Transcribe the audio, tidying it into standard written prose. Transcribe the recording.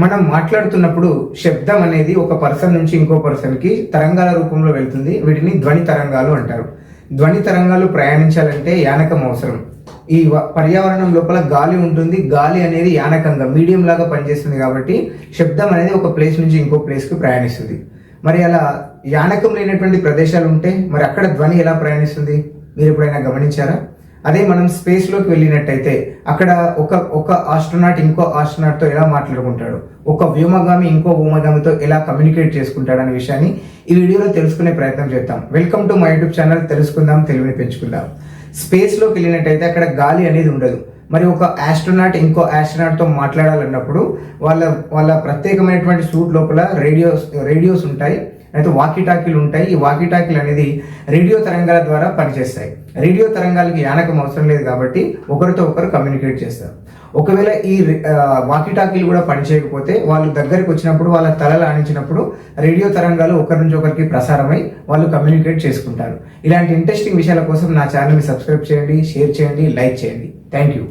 మనం మాట్లాడుతున్నప్పుడు శబ్దం అనేది ఒక పర్సన్ నుంచి ఇంకో పర్సన్ కి తరంగాల రూపంలో వెళ్తుంది. వీటిని ధ్వని తరంగాలు అంటారు. ధ్వని తరంగాలు ప్రయాణించాలంటే యానకం అవసరం. ఈ పర్యావరణం లోపల గాలి ఉంటుంది. గాలి అనేది యానకంగా మీడియం లాగా పనిచేస్తుంది కాబట్టి శబ్దం అనేది ఒక ప్లేస్ నుంచి ఇంకో ప్లేస్ కి ప్రయాణిస్తుంది. మరి అలా యానకం లేనటువంటి ప్రదేశాలు ఉంటే మరి అక్కడ ధ్వని ఎలా ప్రయాణిస్తుంది? మీరు ఎప్పుడైనా గమనించారా? అదే మనం స్పేస్ లోకి వెళ్ళినట్టయితే అక్కడ ఒక ఆస్ట్రోనాట్ ఇంకో ఆస్ట్రోనాట్ తో ఎలా మాట్లాడుకుంటాడు, ఒక వ్యోమగామి ఇంకో వ్యోమగామితో ఎలా కమ్యూనికేట్ చేసుకుంటాడు అనే విషయాన్ని ఈ వీడియోలో తెలుసుకునే ప్రయత్నం చేద్దాం. Welcome to my YouTube channel తెలుసుకుందాం, తెలివిని పెంచుకుందాం. స్పేస్ లోకి వెళ్ళినట్టయితే అక్కడ గాలి అనేది ఉండదు. మరి ఒక ఆస్ట్రోనాట్ ఇంకో ఆస్ట్రోనాట్ తో మాట్లాడాలన్నప్పుడు వాళ్ళ ప్రత్యేకమైనటువంటి సూట్ లోపల రేడియోస్ ఉంటాయి, అయితే వాకీటాకీలు ఉంటాయి. ఈ వాకీటాకీలు అనేది రేడియో తరంగాల ద్వారా పనిచేస్తాయి. రేడియో తరంగాలకి యానకం అవసరం లేదు కాబట్టి ఒకరితో ఒకరు కమ్యూనికేట్ చేస్తారు. ఒకవేళ ఈ వాకీటాకీలు కూడా పనిచేయకపోతే వాళ్ళు దగ్గరికి వచ్చినప్పుడు వాళ్ళ తలలు ఆడించినప్పుడు రేడియో తరంగాలు ఒకరి నుంచి ఒకరికి ప్రసారమై వాళ్ళు కమ్యూనికేట్ చేసుకుంటారు. ఇలాంటి ఇంట్రెస్టింగ్ విషయాల కోసం నా ఛానల్ని సబ్స్క్రైబ్ చేయండి, షేర్ చేయండి, లైక్ చేయండి. Thank you.